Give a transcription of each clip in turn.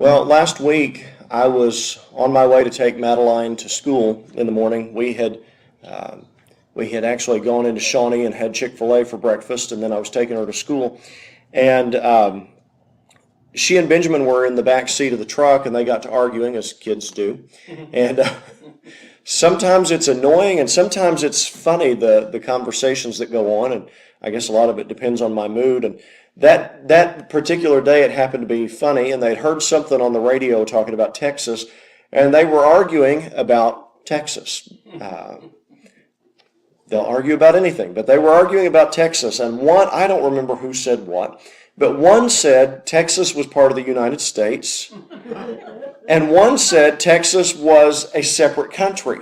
Well, last week I was on my way to take Madeline to school in the morning. We had actually gone into Shawnee and had Chick-fil-A for breakfast, and then I was taking her to school. And she and Benjamin were in the back seat of the truck, and they got to arguing, as kids do. And sometimes it's annoying, and sometimes it's funny, the conversations that go on. And I guess a lot of it depends on my mood. And that particular day, it happened to be funny, and they'd heard something on the radio talking about Texas, and they were arguing about Texas. They'll argue about anything, but they were arguing about Texas. And one, I don't remember who said what, but one said Texas was part of the United States, and one said Texas was a separate country.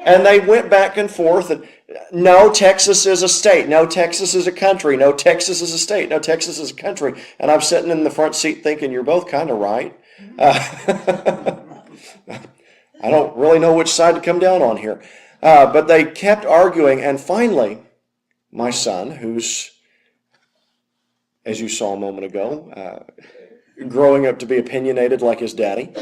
And they went back and forth, and no, Texas is a state. No, Texas is a country. No, Texas is a state. No, Texas is a country. And I'm sitting in the front seat thinking, you're both kind of right. I don't really know which side to come down on here. But they kept arguing, and finally, my son, who's, as you saw a moment ago, growing up to be opinionated like his daddy,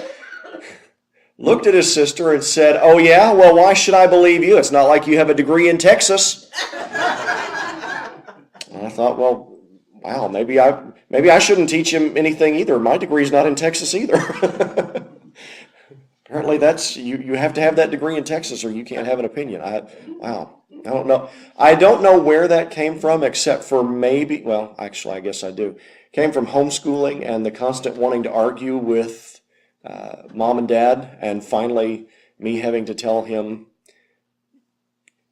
looked at his sister and said, "Oh yeah, well, why should I believe you? It's not like you have a degree in Texas." And I thought, well, wow, maybe I shouldn't teach him anything either. My degree's not in Texas either. Apparently you have to have that degree in Texas or you can't have an opinion. I don't know. I don't know where that came from, except for maybe, well, actually, I guess I do. Came from homeschooling and the constant wanting to argue with mom and dad, and finally me having to tell him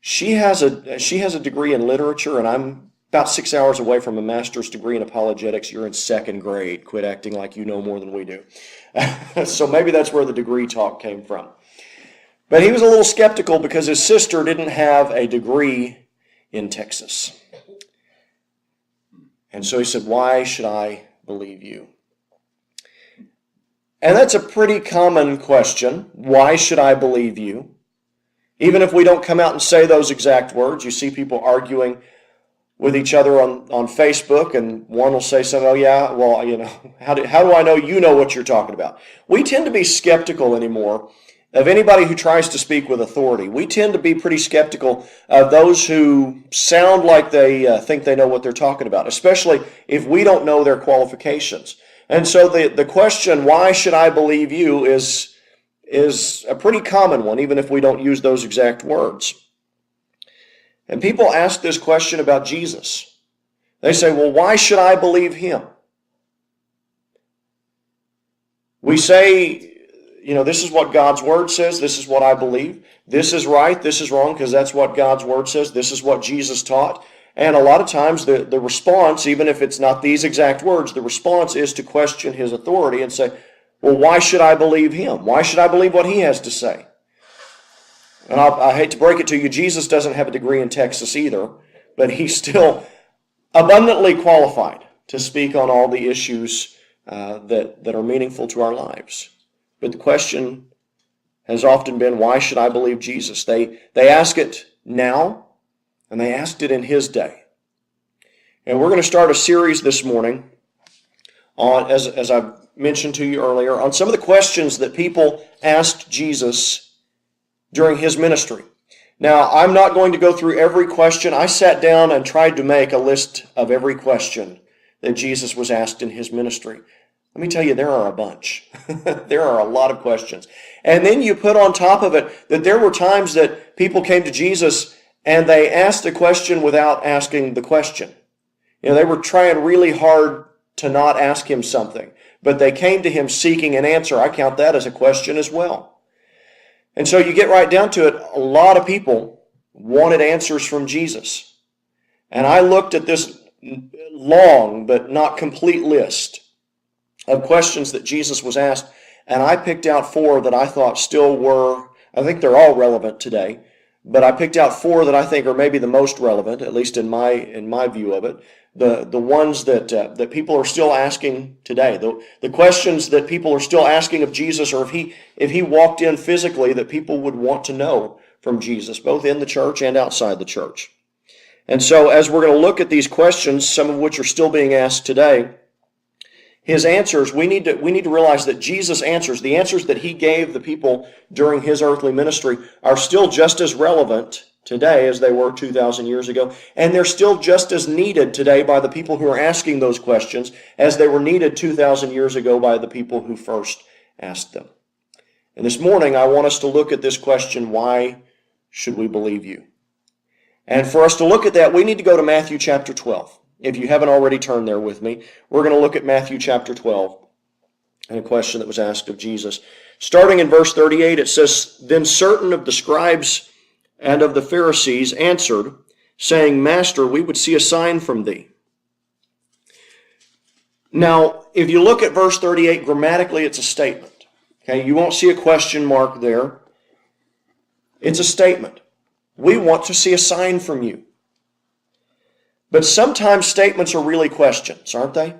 she has a degree in literature, and I'm about 6 hours away from a master's degree in apologetics. You're in second grade. Quit acting like you know more than we do. So maybe that's where the degree talk came from. But he was a little skeptical because his sister didn't have a degree in Texas. And so he said, "Why should I believe you?" And that's a pretty common question. Why should I believe you? Even if we don't come out and say those exact words, you see people arguing with each other on Facebook, and one will say something, "Oh yeah, well, you know, how do I know you know what you're talking about?" We tend to be skeptical anymore of anybody who tries to speak with authority. We tend to be pretty skeptical of those who sound like they think they know what they're talking about, especially if we don't know their qualifications. And so the question, "Why should I believe you?" is a pretty common one, even if we don't use those exact words. And people ask this question about Jesus. They say, "Well, why should I believe him?" We say, you know, this is what God's word says, this is what I believe, this is right, this is wrong, because that's what God's word says, this is what Jesus taught. And a lot of times the response, even if it's not these exact words, the response is to question his authority and say, "Well, why should I believe him? Why should I believe what he has to say?" And I hate to break it to you, Jesus doesn't have a degree in Texas either, but he's still abundantly qualified to speak on all the issues that are meaningful to our lives. But the question has often been, why should I believe Jesus? They ask it now, and they asked it in his day. And we're going to start a series this morning on, as I mentioned to you earlier, on some of the questions that people asked Jesus during his ministry. Now, I'm not going to go through every question. I sat down and tried to make a list of every question that Jesus was asked in his ministry. Let me tell you, there are a bunch. There are a lot of questions. And then you put on top of it that there were times that people came to Jesus and they asked a question without asking the question. You know, they were trying really hard to not ask him something, but they came to him seeking an answer. I count that as a question as well. And so you get right down to it, a lot of people wanted answers from Jesus. And I looked at this long but not complete list of questions that Jesus was asked, and I picked out 4 that I thought still were, I think they're all relevant today, but I picked out 4 that I think are maybe the most relevant, at least in my view of it. The ones that people are still asking today, the questions that people are still asking of Jesus, or if he walked in physically, that people would want to know from Jesus, both in the church and outside the church. And so as we're going to look at these questions, some of which are still being asked today, his answers, we need to realize that Jesus' answers, the answers that he gave the people during his earthly ministry, are still just as relevant today as they were 2,000 years ago, and they're still just as needed today by the people who are asking those questions as they were needed 2,000 years ago by the people who first asked them. And this morning, I want us to look at this question, why should we believe you? And for us to look at that, we need to go to Matthew chapter 12. If you haven't already turned there with me, we're going to look at Matthew chapter 12 and a question that was asked of Jesus. Starting in verse 38, it says, "Then certain of the scribes and of the Pharisees answered, saying, Master, we would see a sign from thee." Now, if you look at verse 38, grammatically it's a statement. Okay, you won't see a question mark there. It's a statement. We want to see a sign from you. But sometimes statements are really questions, aren't they?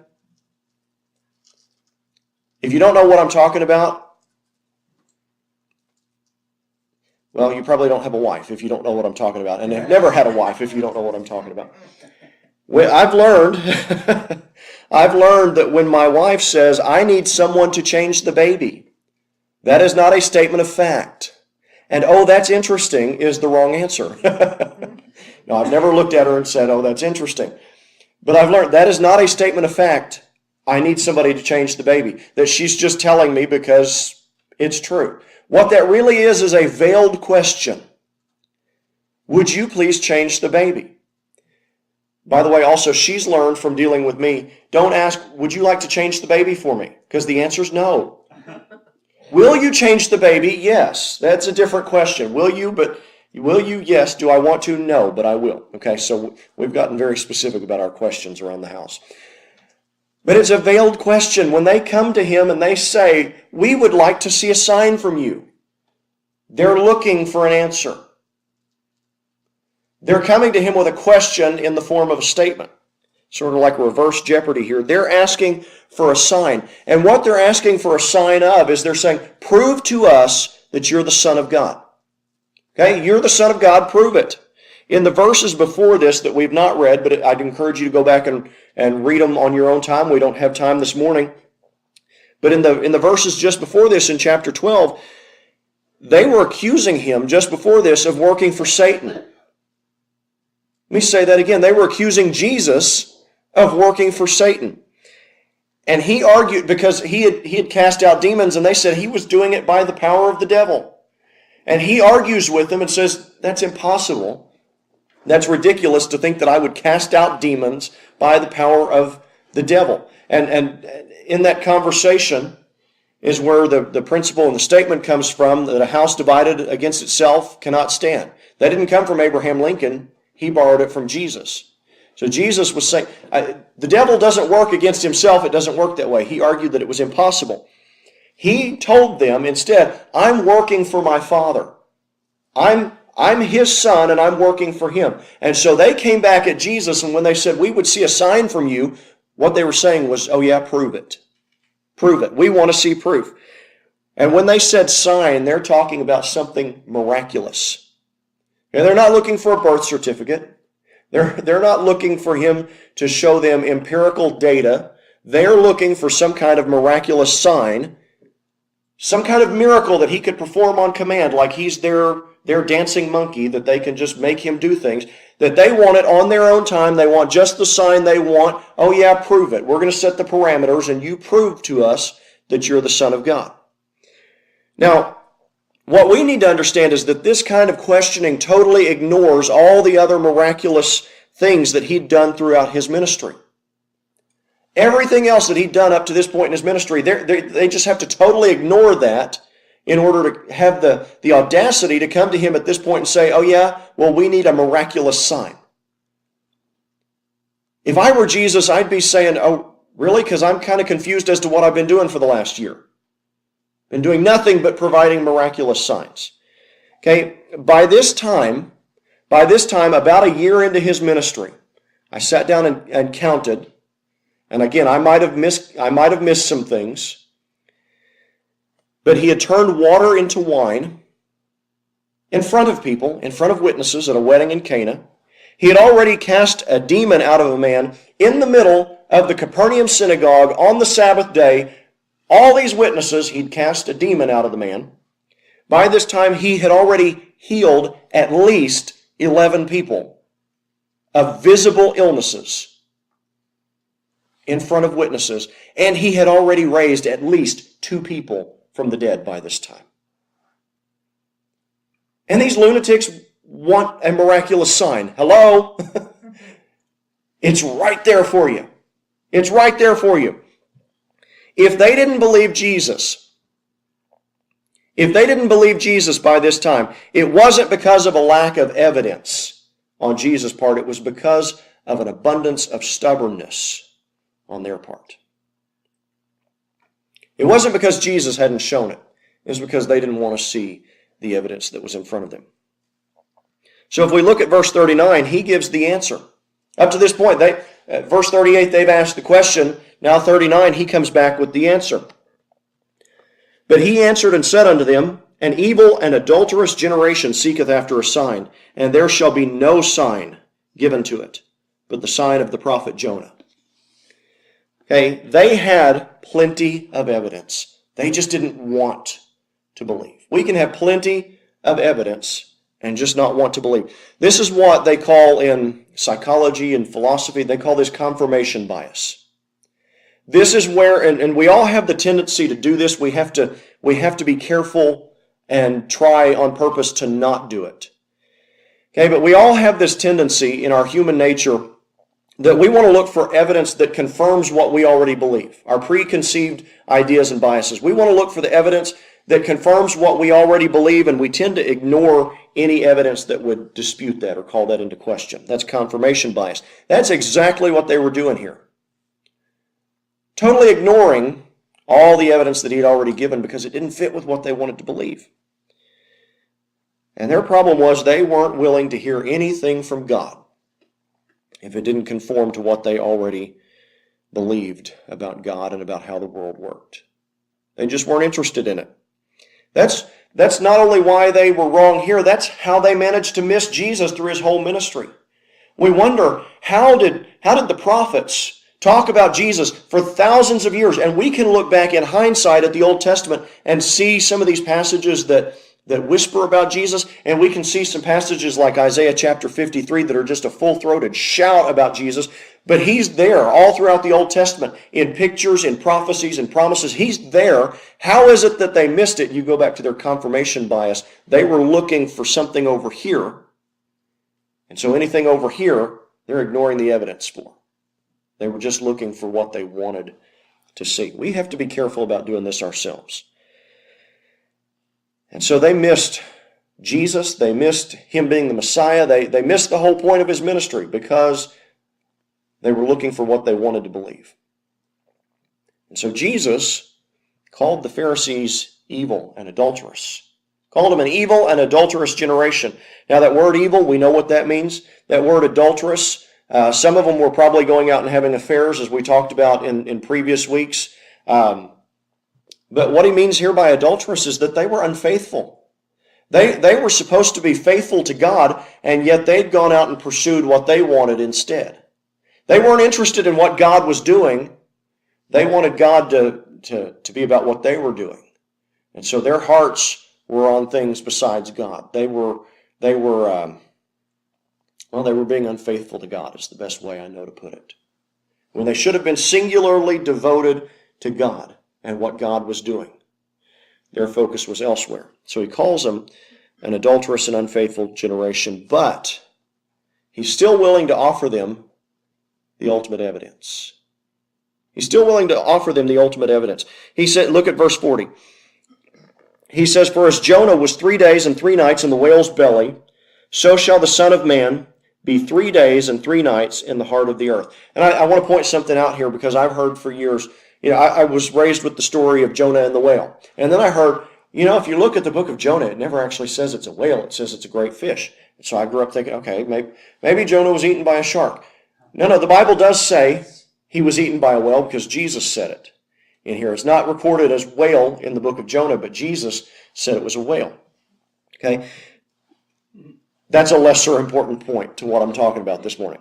If you don't know what I'm talking about, well, you probably don't have a wife if you don't know what I'm talking about, and have never had a wife if you don't know what I'm talking about. Well, I've learned that when my wife says, "I need someone to change the baby," that is not a statement of fact. And, "Oh, that's interesting," is the wrong answer. No, I've never looked at her and said, "Oh, that's interesting." But I've learned that is not a statement of fact. I need somebody to change the baby. That she's just telling me because it's true. What that really is a veiled question. Would you please change the baby? By the way, also, she's learned from dealing with me, don't ask, "Would you like to change the baby for me?" Because the answer is no. Will you change the baby? Yes. That's a different question. Will you? Yes. Do I want to? No, but I will. Okay, so we've gotten very specific about our questions around the house. But it's a veiled question. When they come to him and they say, "We would like to see a sign from you," they're looking for an answer. They're coming to him with a question in the form of a statement. Sort of like reverse Jeopardy here. They're asking for a sign. And what they're asking for a sign of is they're saying, "Prove to us that you're the Son of God." Okay, you're the Son of God, prove it. In the verses before this that we've not read, but I'd encourage you to go back and read them on your own time. We don't have time this morning. But in the verses just before this in chapter 12, they were accusing him just before this of working for Satan. Let me say that again. They were accusing Jesus of working for Satan. And he argued because he had cast out demons, and they said he was doing it by the power of the devil. And he argues with them and says, "That's impossible. That's ridiculous to think that I would cast out demons by the power of the devil." And in that conversation is where the principle and the statement comes from that a house divided against itself cannot stand. That didn't come from Abraham Lincoln. He borrowed it from Jesus. So Jesus was saying, the devil doesn't work against himself. It doesn't work that way. He argued that it was impossible. He told them instead, "I'm working for my Father. I'm his son, and I'm working for him." And so they came back at Jesus, and when they said, "We would see a sign from you," what they were saying was, "Oh yeah, prove it. Prove it. We want to see proof." And when they said sign, they're talking about something miraculous. And they're not looking for a birth certificate. They're not looking for him to show them empirical data. They're looking for some kind of miraculous sign, some kind of miracle that he could perform on command, like he's their dancing monkey, that they can just make him do things, that they want it on their own time. They want just the sign they want. "Oh yeah, prove it. We're going to set the parameters, and you prove to us that you're the Son of God." Now, what we need to understand is that this kind of questioning totally ignores all the other miraculous things that he'd done throughout his ministry. Everything else that he'd done up to this point in his ministry, they just have to totally ignore that in order to have the audacity to come to him at this point and say, "Oh yeah, well, we need a miraculous sign." If I were Jesus, I'd be saying, "Oh, really? Because I'm kind of confused as to what I've been doing for the last year. Been doing nothing but providing miraculous signs." Okay, by this time, about a year into his ministry, I sat down and counted, and again, I might have missed some things, but he had turned water into wine in front of people, in front of witnesses at a wedding in Cana. He had already cast a demon out of a man in the middle of the Capernaum synagogue on the Sabbath day. All these witnesses, he'd cast a demon out of the man. By this time, he had already healed at least 11 people of visible illnesses in front of witnesses, and he had already raised at least 2 people from the dead by this time. And these lunatics want a miraculous sign. Hello? It's right there for you. It's right there for you. If they didn't believe Jesus, by this time, it wasn't because of a lack of evidence on Jesus' part. It was because of an abundance of stubbornness on their part. It wasn't because Jesus hadn't shown it. It was because they didn't want to see the evidence that was in front of them. So if we look at verse 39, he gives the answer. Up to this point, verse 38, they've asked the question. Now 39, he comes back with the answer. But he answered and said unto them, An evil and adulterous generation seeketh after a sign, and there shall be no sign given to it, but the sign of the prophet Jonah. Okay, they had plenty of evidence. They just didn't want to believe. We can have plenty of evidence and just not want to believe. This is what they call in psychology and philosophy, they call this confirmation bias. This is where, and we all have the tendency to do this. We have to be careful and try on purpose to not do it. Okay, but we all have this tendency in our human nature that we want to look for evidence that confirms what we already believe, our preconceived ideas and biases. We want to look for the evidence that confirms what we already believe, and we tend to ignore any evidence that would dispute that or call that into question. That's confirmation bias. That's exactly what they were doing here. Totally ignoring all the evidence that he had already given because it didn't fit with what they wanted to believe. And their problem was they weren't willing to hear anything from God if it didn't conform to what they already believed about God and about how the world worked. They just weren't interested in it. That's not only why they were wrong here, that's how they managed to miss Jesus through his whole ministry. We wonder, how did the prophets talk about Jesus for thousands of years? And we can look back in hindsight at the Old Testament and see some of these passages that whisper about Jesus, and we can see some passages like Isaiah chapter 53 that are just a full-throated shout about Jesus. But he's there all throughout the Old Testament, in pictures, in prophecies, and promises. He's there. How is it that they missed it? You go back to their confirmation bias. They were looking for something over here. And so anything over here, they're ignoring the evidence for. They were just looking for what they wanted to see. We have to be careful about doing this ourselves. And so they missed Jesus. They missed him being the Messiah. They missed the whole point of his ministry because they were looking for what they wanted to believe. And so Jesus called the Pharisees evil and adulterous. Called them an evil and adulterous generation. Now that word evil, we know what that means. That word adulterous, some of them were probably going out and having affairs, as we talked about in previous weeks. But what he means here by adulterous is that they were unfaithful. They were supposed to be faithful to God, and yet they'd gone out and pursued what they wanted instead. They weren't interested in what God was doing. They wanted God to be about what they were doing. And so their hearts were on things besides God. They were being unfaithful to God is the best way I know to put it. When they should have been singularly devoted to God and what God was doing, their focus was elsewhere. So he calls them an adulterous and unfaithful generation, but he's still willing to offer them the ultimate evidence. He's still willing to offer them the ultimate evidence. He said, look at verse 40. He says, For as Jonah was 3 days and 3 nights in the whale's belly, so shall the Son of Man be 3 days and 3 nights in the heart of the earth. And I want to point something out here because I've heard for years, I was raised with the story of Jonah and the whale. And then I heard, if you look at the book of Jonah, it never actually says it's a whale. It says it's a great fish. And so I grew up thinking, okay, maybe Jonah was eaten by a shark. No, the Bible does say he was eaten by a whale because Jesus said it in here. It's not recorded as whale in the book of Jonah, but Jesus said it was a whale. Okay? That's a lesser important point to what I'm talking about this morning.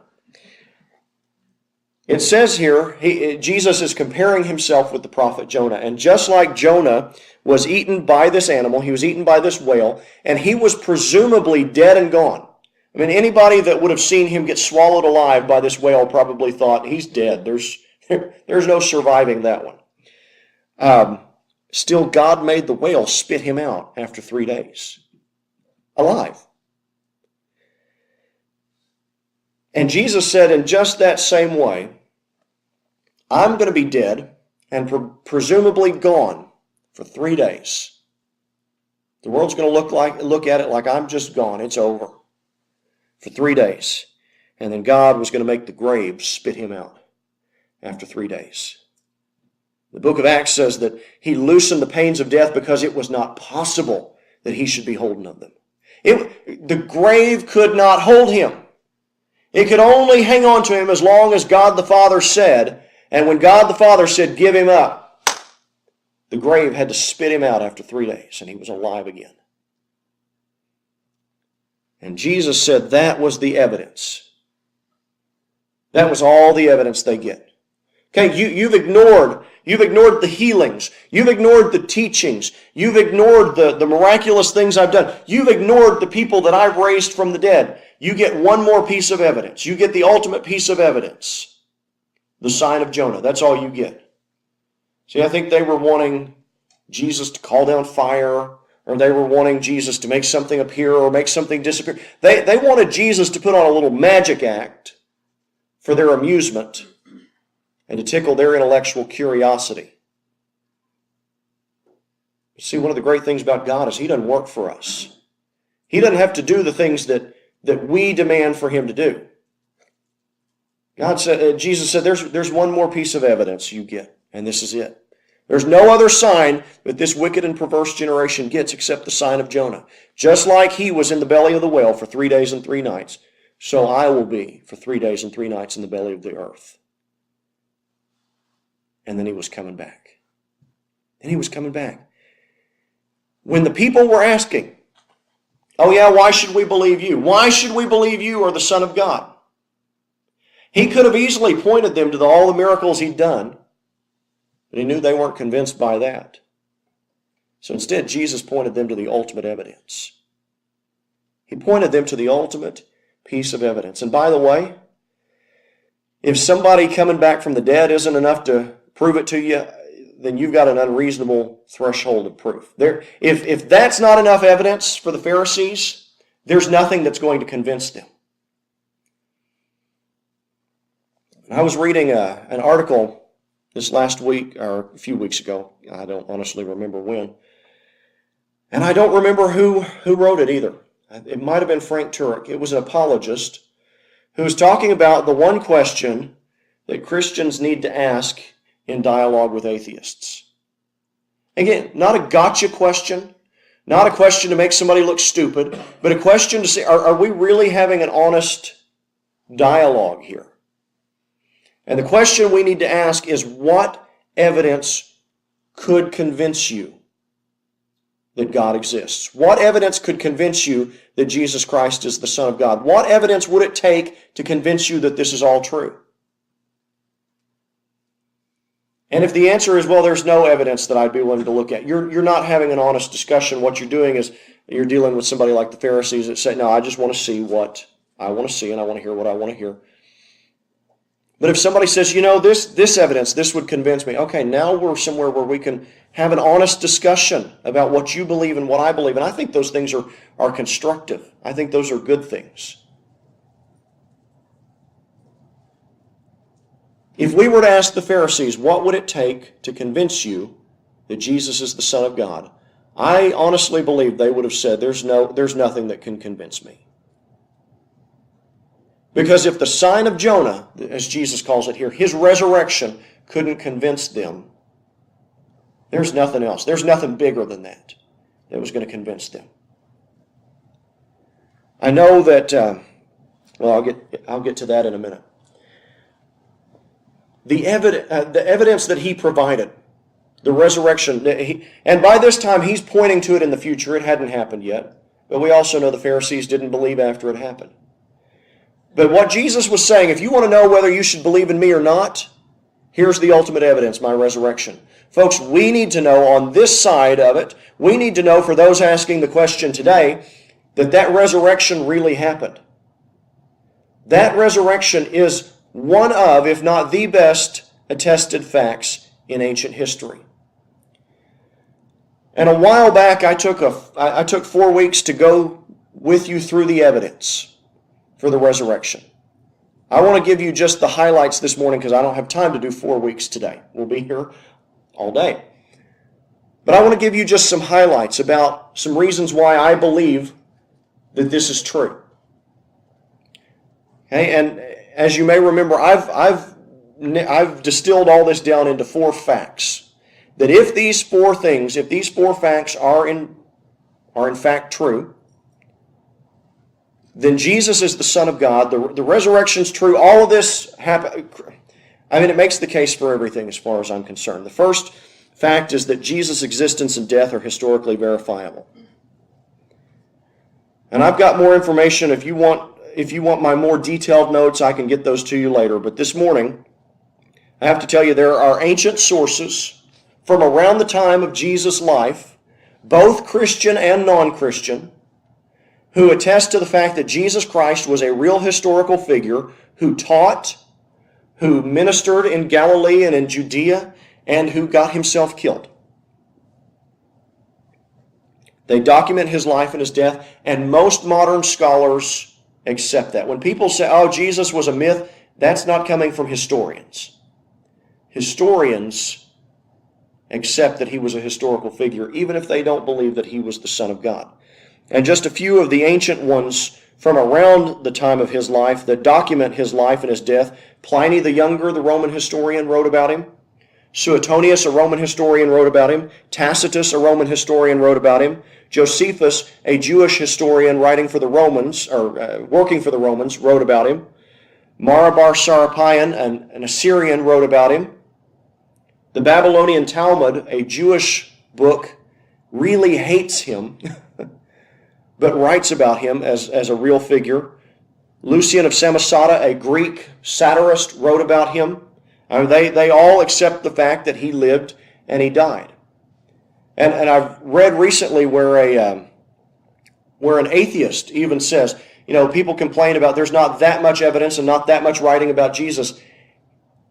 It says here, Jesus is comparing himself with the prophet Jonah. And just like Jonah was eaten by this animal, he was eaten by this whale, and he was presumably dead and gone. I mean, anybody that would have seen him get swallowed alive by this whale probably thought, he's dead. There's no surviving that one. Still, God made the whale spit him out after 3 days. Alive. And Jesus said in just that same way, I'm going to be dead and presumably gone for 3 days. The world's going to look at it like I'm just gone. It's over. For 3 days. And then God was going to make the grave spit him out after 3 days. The book of Acts says that he loosened the pains of death because it was not possible that he should be holden of them. The grave could not hold him. It could only hang on to him as long as God the Father said, and when God the Father said, give him up, the grave had to spit him out after 3 days, and he was alive again. And Jesus said that was the evidence. That was all the evidence they get. Okay, you've ignored the healings. You've ignored the teachings. You've ignored the miraculous things I've done. You've ignored the people that I've raised from the dead. You get one more piece of evidence. You get the ultimate piece of evidence. The sign of Jonah. That's all you get. See, I think they were wanting Jesus to call down fire, or they were wanting Jesus to make something appear or make something disappear. They wanted Jesus to put on a little magic act for their amusement and to tickle their intellectual curiosity. See, one of the great things about God is he doesn't work for us. He doesn't have to do the things that we demand for him to do. Jesus said, there's one more piece of evidence you get, and this is it. There's no other sign that this wicked and perverse generation gets except the sign of Jonah. Just like he was in the belly of the whale for 3 days and 3 nights, so I will be for 3 days and 3 nights in the belly of the earth. And then he was coming back. And he was coming back. When the people were asking, oh yeah, why should we believe you? Why should we believe you are the Son of God? He could have easily pointed them to all the miracles he'd done, but he knew they weren't convinced by that. So instead, Jesus pointed them to the ultimate evidence. He pointed them to the ultimate piece of evidence. And by the way, if somebody coming back from the dead isn't enough to prove it to you, then you've got an unreasonable threshold of proof. If that's not enough evidence for the Pharisees, there's nothing that's going to convince them. I was reading an article this last week, or a few weeks ago. I don't honestly remember when. And I don't remember who wrote it either. It might have been Frank Turek. It was an apologist who was talking about the one question that Christians need to ask in dialogue with atheists. Again, not a gotcha question, not a question to make somebody look stupid, but a question to say, are we really having an honest dialogue here? And the question we need to ask is, what evidence could convince you that God exists? What evidence could convince you that Jesus Christ is the Son of God? What evidence would it take to convince you that this is all true? And if the answer is, well, there's no evidence that I'd be willing to look at, you're not having an honest discussion. What you're doing is you're dealing with somebody like the Pharisees that say, no, I just want to see what I want to see and I want to hear what I want to hear. But if somebody says, this evidence, this would convince me, okay, now we're somewhere where we can have an honest discussion about what you believe and what I believe. And I think those things are constructive. I think those are good things. If we were to ask the Pharisees, what would it take to convince you that Jesus is the Son of God? I honestly believe they would have said, there's nothing that can convince me. Because if the sign of Jonah, as Jesus calls it here, his resurrection couldn't convince them, there's nothing else. There's nothing bigger than that was going to convince them. I know that, I'll get to that in a minute. The evidence that he provided, the resurrection, and by this time he's pointing to it in the future. It hadn't happened yet, but we also know the Pharisees didn't believe after it happened. But what Jesus was saying, if you want to know whether you should believe in me or not, here's the ultimate evidence, my resurrection. Folks, we need to know on this side of it, we need to know for those asking the question today, that resurrection really happened. That resurrection is one of, if not the best, attested facts in ancient history. And a while back, I took 4 weeks to go with you through the evidence for the resurrection. I want to give you just the highlights this morning because I don't have time to do 4 weeks today. We'll be here all day. But I want to give you just some highlights about some reasons why I believe that this is true. Okay, and as you may remember, I've distilled all this down into 4 facts. That if these 4 facts are in fact true, then Jesus is the Son of God, the resurrection's true, all of this happened. I mean, it makes the case for everything as far as I'm concerned. The first fact is that Jesus' existence and death are historically verifiable. And I've got more information. If you want my more detailed notes, I can get those to you later. But this morning, I have to tell you, there are ancient sources from around the time of Jesus' life, both Christian and non-Christian, who attest to the fact that Jesus Christ was a real historical figure who taught, who ministered in Galilee and in Judea, and who got himself killed. They document his life and his death, and most modern scholars accept that. When people say, oh, Jesus was a myth, that's not coming from historians. Historians accept that he was a historical figure, even if they don't believe that he was the Son of God. And just a few of the ancient ones from around the time of his life that document his life and his death. Pliny the Younger, the Roman historian, wrote about him. Suetonius, a Roman historian, wrote about him. Tacitus, a Roman historian, wrote about him. Josephus, a Jewish historian writing for the Romans, or working for the Romans, wrote about him. Marabar Sarapion, an Assyrian, wrote about him. The Babylonian Talmud, a Jewish book, really hates him, but writes about him as a real figure. Lucian of Samosata, a Greek satirist, wrote about him. I mean, they all accept the fact that he lived and he died. And I've read recently where an atheist even says, people complain about there's not that much evidence and not that much writing about Jesus.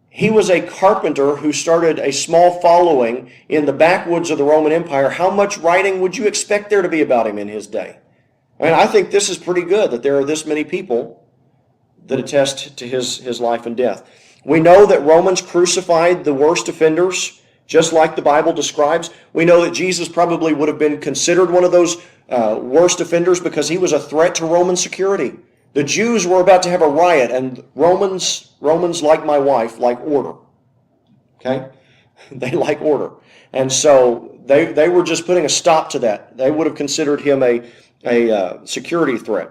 He was a carpenter who started a small following in the backwoods of the Roman Empire. How much writing would you expect there to be about him in his day? I mean, I think this is pretty good that there are this many people that attest to his life and death. We know that Romans crucified the worst offenders, just like the Bible describes. We know that Jesus probably would have been considered one of those worst offenders because he was a threat to Roman security. The Jews were about to have a riot, and Romans, like my wife, like order. Okay? They like order. And so they were just putting a stop to that. They would have considered him a security threat.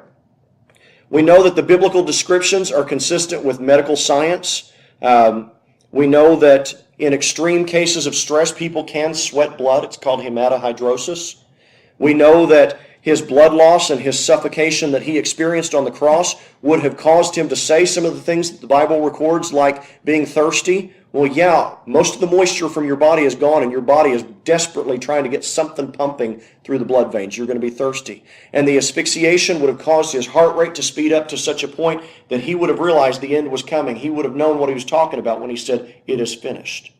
We know that the biblical descriptions are consistent with medical science. We know that in extreme cases of stress, people can sweat blood. It's called hematihydrosis. We know that his blood loss and his suffocation that he experienced on the cross would have caused him to say some of the things that the Bible records, like being thirsty. Well, yeah, most of the moisture from your body is gone, and your body is desperately trying to get something pumping through the blood veins. You're going to be thirsty. And the asphyxiation would have caused his heart rate to speed up to such a point that he would have realized the end was coming. He would have known what he was talking about when he said, "It is finished."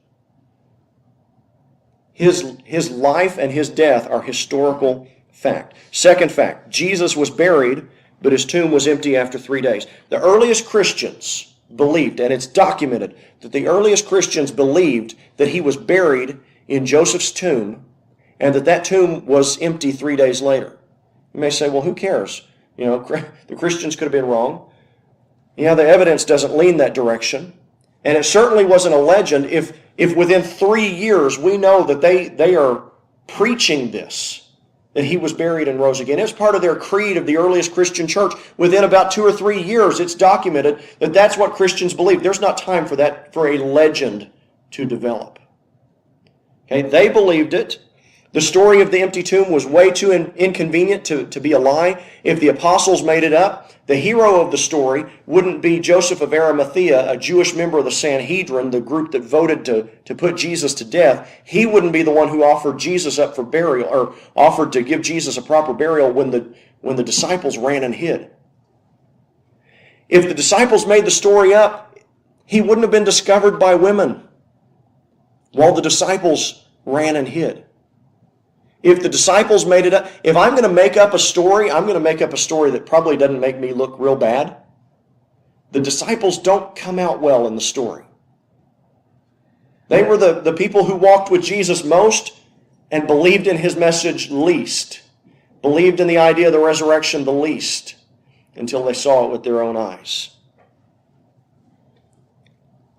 His life and his death are historical fact. Second fact, Jesus was buried, but his tomb was empty after 3 days. The earliest Christians believed, and it's documented, that the earliest Christians believed that he was buried in Joseph's tomb, and that tomb was empty 3 days later. You may say, well, who cares? The Christians could have been wrong. The evidence doesn't lean that direction. And it certainly wasn't a legend if within 3 years we know that they are preaching this, that he was buried and rose again. It's part of their creed of the earliest Christian church. Within about 2 or 3 years, it's documented that that's what Christians believe. There's not time for that, for a legend to develop. Okay, they believed it. The story of the empty tomb was way too inconvenient to be a lie. If the apostles made it up, the hero of the story wouldn't be Joseph of Arimathea, a Jewish member of the Sanhedrin, the group that voted to put Jesus to death. He wouldn't be the one who offered Jesus up for burial, or offered to give Jesus a proper burial when the disciples ran and hid. If the disciples made the story up, he wouldn't have been discovered by women while the disciples ran and hid. If the disciples made it up, if I'm going to make up a story, I'm going to make up a story that probably doesn't make me look real bad. The disciples don't come out well in the story. They were the people who walked with Jesus most and believed in his message least, believed in the idea of the resurrection the least, until they saw it with their own eyes.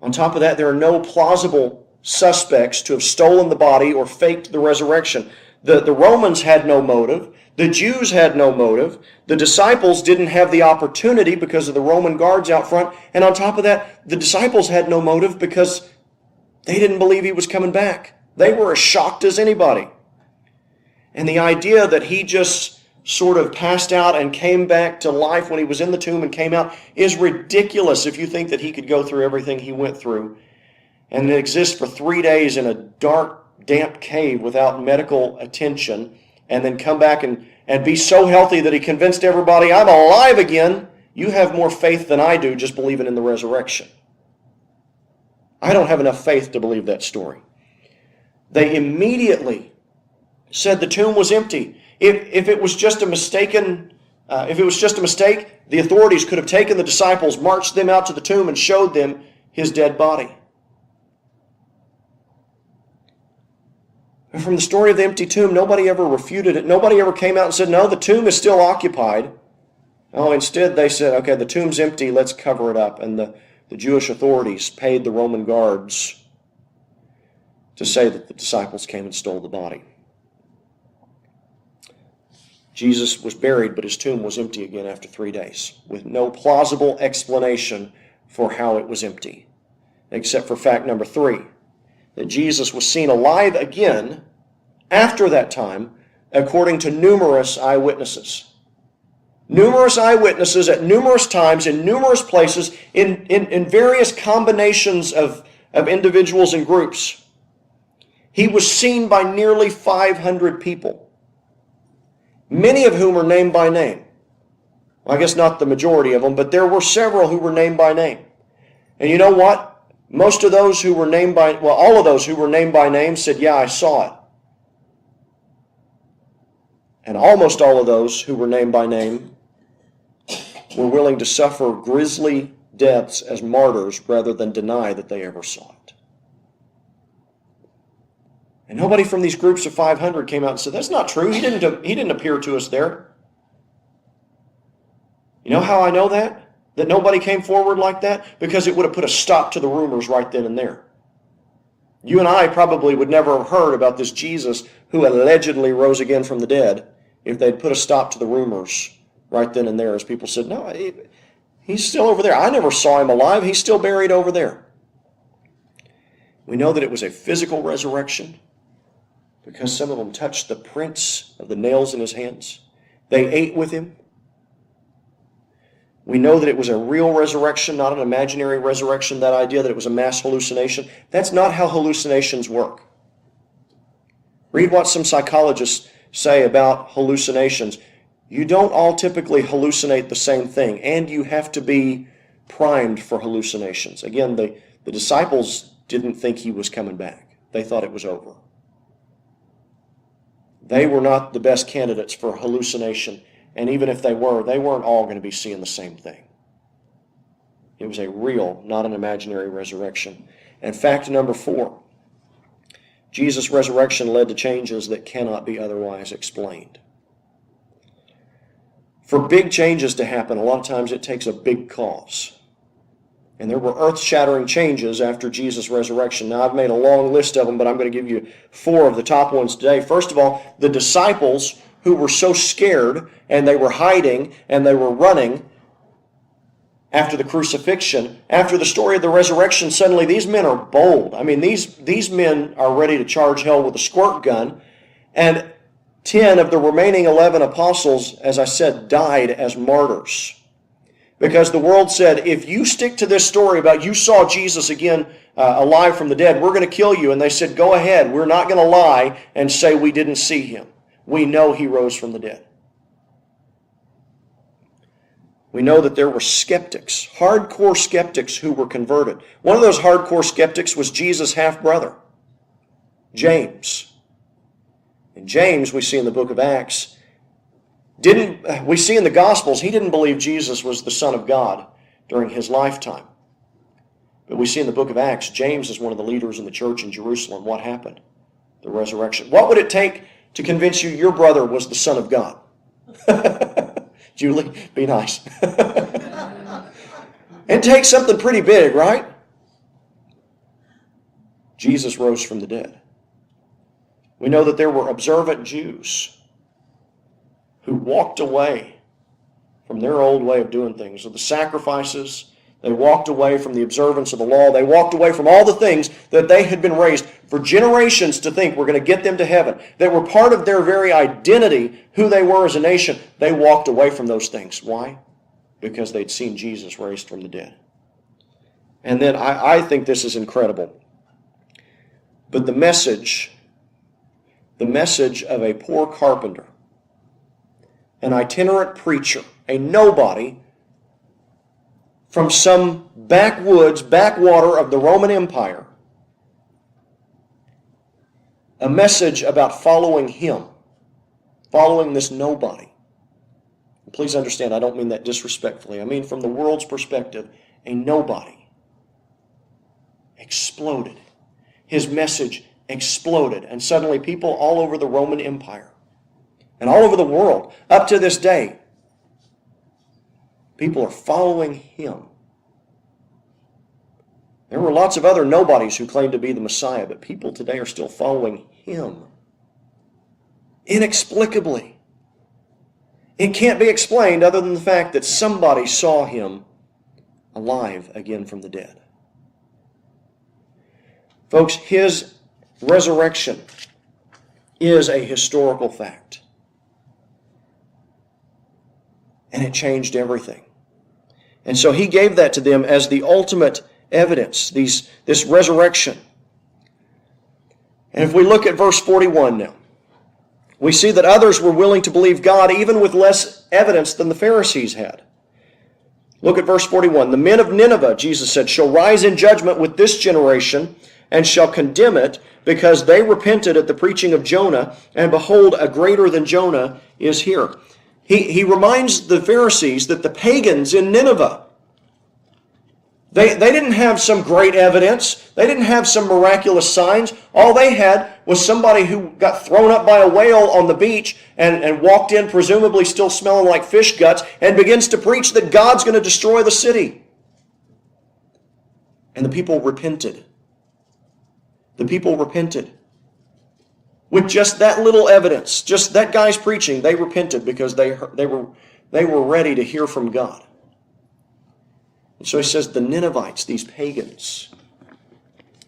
On top of that, there are no plausible suspects to have stolen the body or faked the resurrection. The Romans had no motive. The Jews had no motive. The disciples didn't have the opportunity because of the Roman guards out front. And on top of that, the disciples had no motive because they didn't believe he was coming back. They were as shocked as anybody. And the idea that he just sort of passed out and came back to life when he was in the tomb and came out is ridiculous if you think that he could go through everything he went through and exist for 3 days in a dark, damp cave without medical attention, and then come back and be so healthy that he convinced everybody, I'm alive again. You have more faith than I do just believing in the resurrection. I don't have enough faith to believe that story. They immediately said the tomb was empty. If it was just a mistake, the authorities could have taken the disciples, marched them out to the tomb, and showed them his dead body. From the story of the empty tomb, nobody ever refuted it. Nobody ever came out and said, no, the tomb is still occupied. Oh, instead they said, okay, the tomb's empty, let's cover it up. And the Jewish authorities paid the Roman guards to say that the disciples came and stole the body. Jesus was buried, but his tomb was empty again after 3 days, with no plausible explanation for how it was empty, except for fact number 3. That Jesus was seen alive again after that time, according to numerous eyewitnesses. Numerous eyewitnesses at numerous times, in numerous places, in various combinations of individuals and groups. He was seen by nearly 500 people, many of whom are named by name. Well, I guess not the majority of them, but there were several who were named by name. And you know what? Most of those who were named by, well, all of those who were named by name said, yeah, I saw it. And almost all of those who were named by name were willing to suffer grisly deaths as martyrs rather than deny that they ever saw it. And nobody from these groups of 500 came out and said, that's not true. He didn't appear to us there. You know how I know that? That nobody came forward like that? Because it would have put a stop to the rumors right then and there. You and I probably would never have heard about this Jesus who allegedly rose again from the dead if they'd put a stop to the rumors right then and there, as people said, no, he's still over there. I never saw him alive. He's still buried over there. We know that it was a physical resurrection because some of them touched the prints of the nails in his hands. They ate with him. We know that it was a real resurrection, not an imaginary resurrection, that idea that it was a mass hallucination. That's not how hallucinations work. Read what some psychologists say about hallucinations. You don't all typically hallucinate the same thing, and you have to be primed for hallucinations. Again, the disciples didn't think he was coming back. They thought it was over. They were not the best candidates for hallucination. And even if they weren't all going to be seeing the same thing. It was a real, not an imaginary resurrection. And fact number 4, Jesus' resurrection led to changes that cannot be otherwise explained. For big changes to happen, a lot of times it takes a big cause. And there were earth-shattering changes after Jesus' resurrection. Now, I've made a long list of them, but I'm going to give you 4 of the top ones today. First of all, the disciples who were so scared, and they were hiding, and they were running after the crucifixion. After the story of the resurrection, suddenly these men are bold. I mean, these men are ready to charge hell with a squirt gun, And 10 of the remaining 11 apostles, as I said, died as martyrs. Because the world said, if you stick to this story about you saw Jesus again alive from the dead, we're going to kill you. And they said, go ahead. We're not going to lie and say we didn't see him. We know he rose from the dead. We know that there were skeptics, hardcore skeptics who were converted. One of those hardcore skeptics was Jesus' half-brother, James. And James, we see in the book of Acts, we see in the Gospels, he didn't believe Jesus was the Son of God during his lifetime. But we see in the book of Acts, James is one of the leaders in the church in Jerusalem. What happened? The resurrection. What would it take to convince you your brother was the Son of God? Julie, be nice. It takes something pretty big, right? Jesus rose from the dead. We know that there were observant Jews who walked away from their old way of doing things, of the sacrifices. They walked away from the observance of the law. They walked away from all the things that they had been raised for generations to think were going to get them to heaven, that were part of their very identity, who they were as a nation. They walked away from those things. Why? Because they'd seen Jesus raised from the dead. And then I think this is incredible. But the message of a poor carpenter, an itinerant preacher, a nobody, from some backwater of the Roman Empire, a message about following him, following this nobody. Please understand, I don't mean that disrespectfully. I mean from the world's perspective, a nobody exploded. His message exploded, and suddenly people all over the Roman Empire and all over the world, up to this day, people are following him. There were lots of other nobodies who claimed to be the Messiah, but people today are still following him. Inexplicably. It can't be explained other than the fact that somebody saw him alive again from the dead. Folks, his resurrection is a historical fact. And it changed everything. And so he gave that to them as the ultimate evidence, this resurrection. And if we look at verse 41 now, we see that others were willing to believe God even with less evidence than the Pharisees had. Look at verse 41. The men of Nineveh, Jesus said, shall rise in judgment with this generation and shall condemn it, because they repented at the preaching of Jonah, and behold, a greater than Jonah is here. He reminds the Pharisees that the pagans in Nineveh, they didn't have some great evidence. They didn't have some miraculous signs. All they had was somebody who got thrown up by a whale on the beach and walked in, presumably still smelling like fish guts, and begins to preach that God's going to destroy the city. And the people repented. The people repented. With just that little evidence, just that guy's preaching, they repented because they were ready to hear from God. And so he says the Ninevites, these pagans,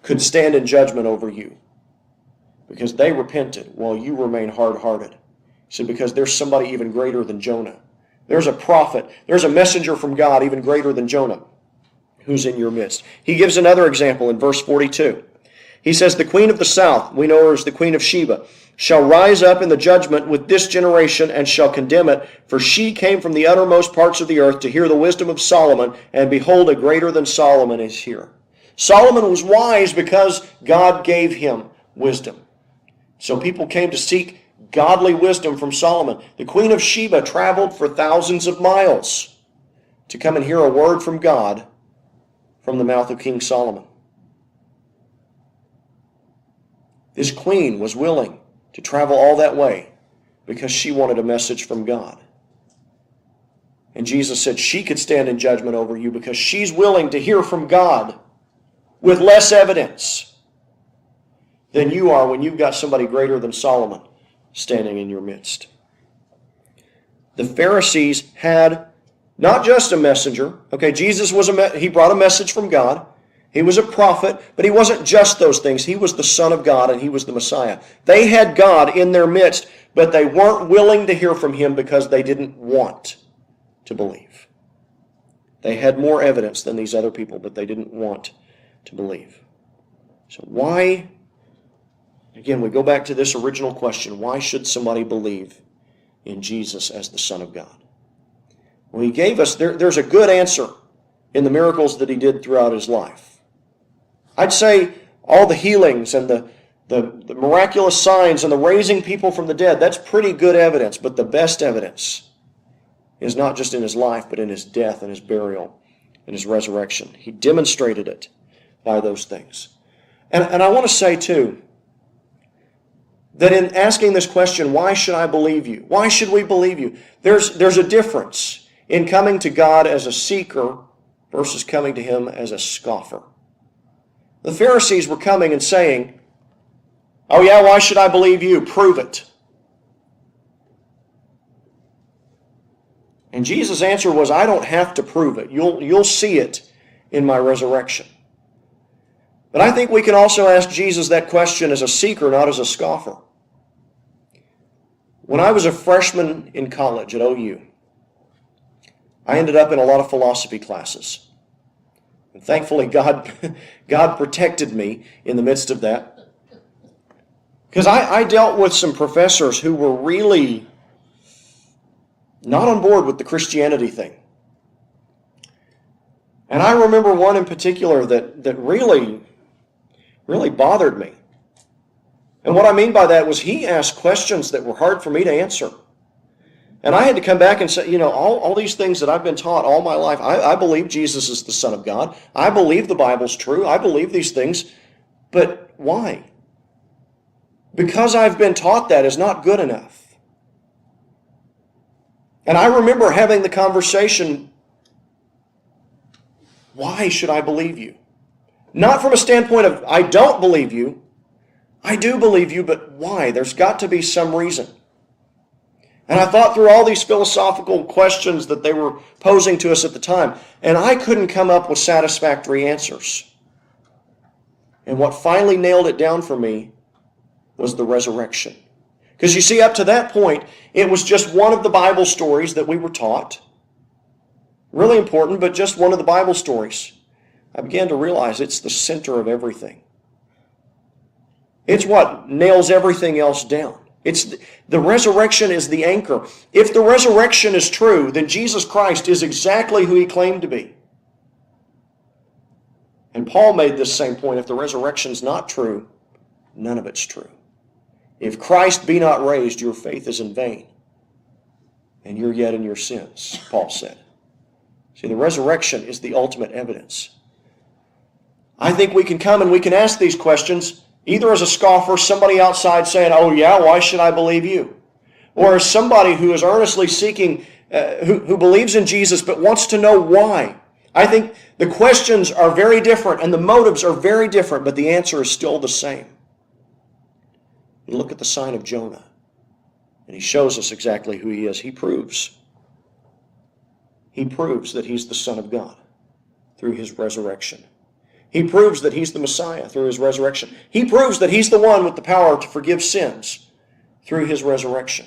could stand in judgment over you because they repented while you remain hard-hearted. He said because there's somebody even greater than Jonah. There's a prophet, there's a messenger from God even greater than Jonah who's in your midst. He gives another example in verse 42. He says, the queen of the south, we know her as the queen of Sheba, shall rise up in the judgment with this generation and shall condemn it, for she came from the uttermost parts of the earth to hear the wisdom of Solomon, and behold, a greater than Solomon is here. Solomon was wise because God gave him wisdom. So people came to seek godly wisdom from Solomon. The queen of Sheba traveled for thousands of miles to come and hear a word from God from the mouth of King Solomon. This queen was willing to travel all that way because she wanted a message from God. And Jesus said she could stand in judgment over you because she's willing to hear from God with less evidence than you are when you've got somebody greater than Solomon standing in your midst. The Pharisees had not just a messenger. Okay, Jesus he brought a message from God. He was a prophet, but he wasn't just those things. He was the Son of God, and he was the Messiah. They had God in their midst, but they weren't willing to hear from him because they didn't want to believe. They had more evidence than these other people, but they didn't want to believe. So why, again, we go back to this original question, why should somebody believe in Jesus as the Son of God? Well, he gave us, there's a good answer in the miracles that he did throughout his life. I'd say all the healings and the miraculous signs and the raising people from the dead, that's pretty good evidence, but the best evidence is not just in his life, but in his death and his burial and his resurrection. He demonstrated it by those things. And I want to say, too, that in asking this question, why should I believe you? Why should we believe you? There's a difference in coming to God as a seeker versus coming to him as a scoffer. The Pharisees were coming and saying, oh yeah, why should I believe you? Prove it. And Jesus' answer was, I don't have to prove it. You'll see it in my resurrection. But I think we can also ask Jesus that question as a seeker, not as a scoffer. When I was a freshman in college at OU, I ended up in a lot of philosophy classes. And thankfully, God protected me in the midst of that. Because I dealt with some professors who were really not on board with the Christianity thing. And I remember one in particular that really bothered me. And what I mean by that was he asked questions that were hard for me to answer. And I had to come back and say, all these things that I've been taught all my life, I believe Jesus is the Son of God. I believe the Bible's true. I believe these things. But why? Because I've been taught that is not good enough. And I remember having the conversation, why should I believe you? Not from a standpoint of, I don't believe you. I do believe you, but why? There's got to be some reason. And I thought through all these philosophical questions that they were posing to us at the time, and I couldn't come up with satisfactory answers. And what finally nailed it down for me was the resurrection. Because you see, up to that point, it was just one of the Bible stories that we were taught. Really important, but just one of the Bible stories. I began to realize it's the center of everything. It's what nails everything else down. The resurrection is the anchor. If the resurrection is true, then Jesus Christ is exactly who he claimed to be. And Paul made this same point. If the resurrection is not true, none of it's true. If Christ be not raised, your faith is in vain. And you're yet in your sins, Paul said. See, the resurrection is the ultimate evidence. I think we can come and we can ask these questions either as a scoffer, somebody outside saying, oh yeah, why should I believe you? Or as somebody who is earnestly seeking, who believes in Jesus but wants to know why. I think the questions are very different and the motives are very different, but the answer is still the same. You look at the sign of Jonah, and he shows us exactly who he is. He proves that he's the Son of God through his resurrection. He proves that he's the Messiah through his resurrection. He proves that he's the one with the power to forgive sins through his resurrection.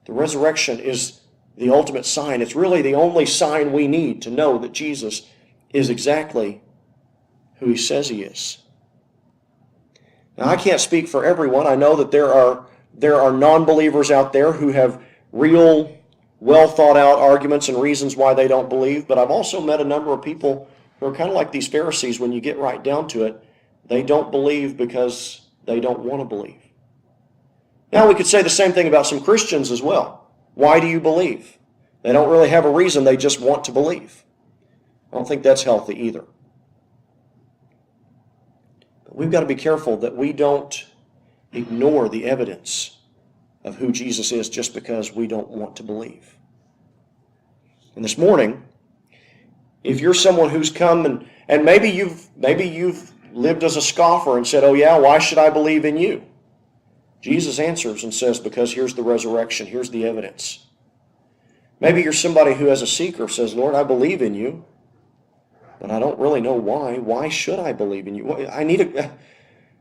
The resurrection is the ultimate sign. It's really the only sign we need to know that Jesus is exactly who he says he is. Now, I can't speak for everyone. I know that there are non-believers out there who have real, well thought out arguments and reasons why they don't believe, but I've also met a number of people who are kind of like these Pharisees. When you get right down to it, they don't believe because they don't want to believe. Now, we could say the same thing about some Christians as well. Why do you believe? They don't really have a reason, they just want to believe. I don't think that's healthy either. But we've got to be careful that we don't ignore the evidence of who Jesus is just because we don't want to believe. And this morning, if you're someone who's come and maybe you've lived as a scoffer and said, oh yeah, why should I believe in you? Jesus answers and says, because here's the resurrection, here's the evidence. Maybe you're somebody who as a seeker says, Lord, I believe in you, but I don't really know why. Why should I believe in you? I need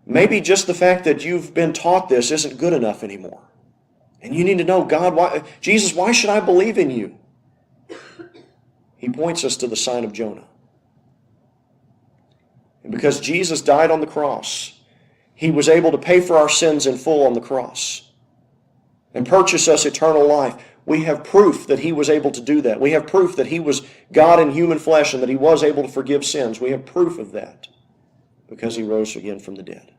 maybe just the fact that you've been taught this isn't good enough anymore. And you need to know, God, Jesus, why should I believe in you? He points us to the sign of Jonah. And because Jesus died on the cross, he was able to pay for our sins in full on the cross and purchase us eternal life. We have proof that he was able to do that. We have proof that he was God in human flesh and that he was able to forgive sins. We have proof of that because he rose again from the dead.